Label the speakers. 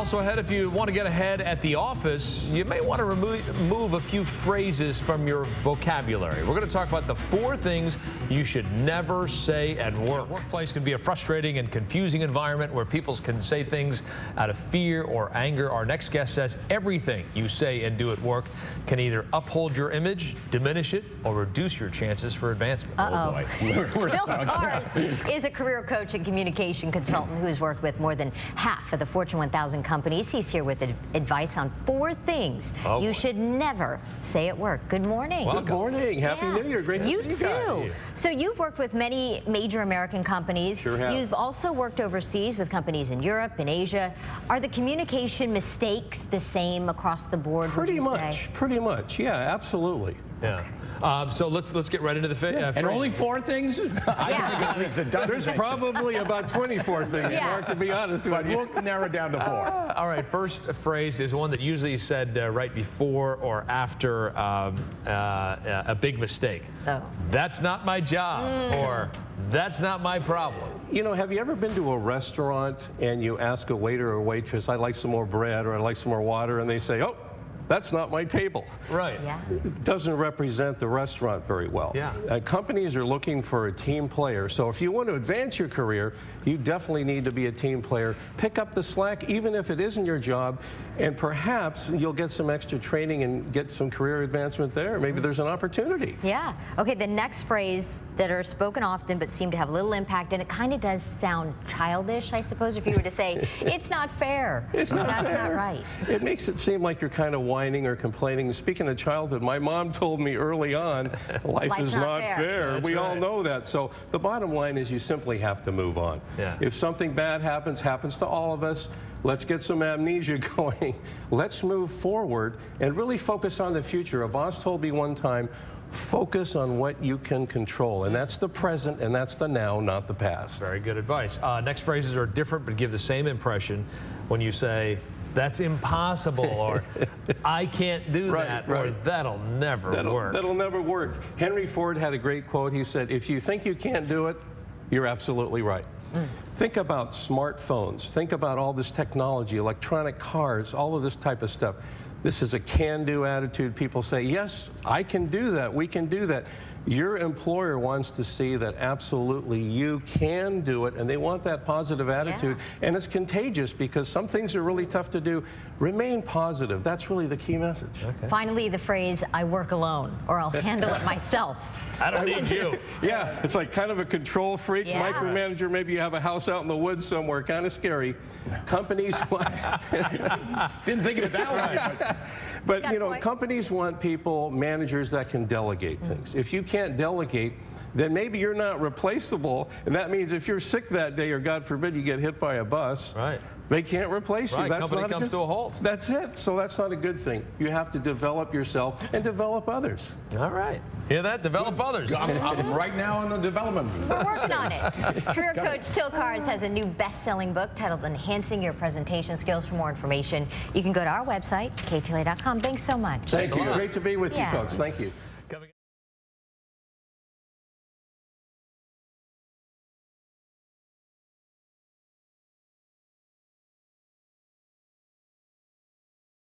Speaker 1: Also ahead, if you want to get ahead at the office, you may want to remove a few phrases from your vocabulary. We're going to talk about the 4 things you should never say at work. Workplace can be a frustrating and confusing environment where people can say things out of fear or anger. Our next guest says everything you say and do at work can either uphold your image, diminish it, or reduce your chances for advancement.
Speaker 2: Oh boy. Till Kahrs is a career coach and communication consultant who has worked with more than half of the Fortune 1000 companies. He's here with advice on 4 things you should never say at work. Good morning.
Speaker 3: Welcome. Good morning. Happy New Year. Great to see you guys.
Speaker 2: You too. So you've worked with many major American companies.
Speaker 3: Sure have.
Speaker 2: You've also worked overseas with companies in Europe and Asia. Are the communication mistakes the same across the board?
Speaker 3: Pretty much. Yeah, absolutely.
Speaker 1: Yeah. So let's get right into the
Speaker 4: and only 4 things? I think at least a dozen.
Speaker 3: There's probably about 24 things, Mark, to be honest with you.
Speaker 4: But we'll narrow it down to 4.
Speaker 1: All right, first phrase is one that usually is said right before or after a big mistake.
Speaker 2: Oh.
Speaker 1: That's not my job, or that's not my problem.
Speaker 3: You know, have you ever been to a restaurant and you ask a waiter or waitress, I'd like some more bread or I'd like some more water, and they say, oh, that's not my table.
Speaker 1: Right.
Speaker 2: Yeah.
Speaker 3: It doesn't represent the restaurant very well.
Speaker 1: Yeah.
Speaker 3: Companies are looking for a team player. So if you want to advance your career, you definitely need to be a team player. Pick up the slack, even if it isn't your job, and perhaps you'll get some extra training and get some career advancement there. Maybe there's an opportunity.
Speaker 2: Yeah. Okay, the next phrase that are spoken often but seem to have little impact, and it kind of does sound childish, I suppose, if you were to say, it's not fair.
Speaker 3: It's not fair.
Speaker 2: That's not right.
Speaker 3: It makes it seem like you're kind of whining or complaining. Speaking of childhood, my mom told me early on, life is not fair. We all know that. So the bottom line is you simply have to move on.
Speaker 1: Yeah.
Speaker 3: If something bad happens to all of us, let's get some amnesia going. Let's move forward and really focus on the future. A boss told me one time, focus on what you can control, and that's the present and that's the now, not the past.
Speaker 1: Very good advice. Next phrases are different but give the same impression when you say, that's impossible, or I can't do that, or that'll never work.
Speaker 3: That'll never work. Henry Ford had a great quote. He said, if you think you can't do it, you're absolutely right. Think about smartphones. Think about all this technology, electronic cars, all of this type of stuff. This is a can-do attitude. People say, yes, I can do that. We can do that. Your employer wants to see that absolutely you can do it, and they want that positive attitude. And it's contagious because some things are really tough to do. Remain positive. That's really the key message.
Speaker 2: Okay. Finally, the phrase, I work alone, or I'll handle it myself.
Speaker 1: I don't need you.
Speaker 3: Yeah, it's like kind of a control freak, micromanager. Maybe you have a house out in the woods somewhere, kind of scary. Companies
Speaker 4: didn't think of it that way.
Speaker 3: But you know, companies want people, managers that can delegate things. If you can't delegate, then maybe you're not replaceable, and that means if you're sick that day, or God forbid you get hit by a bus, they can't replace you. That's
Speaker 1: company comes to a halt.
Speaker 3: That's it. So that's not a good thing. You have to develop yourself and develop others.
Speaker 1: All right. Hear that? Develop others.
Speaker 4: I'm right now in the development.
Speaker 2: We're working on it. Career coach Till Kahrs has a new best-selling book titled Enhancing Your Presentation Skills. For more information, you can go to our website, KTLA.com. Thanks so much.
Speaker 3: Thank you. Great to be with you folks. Thank you.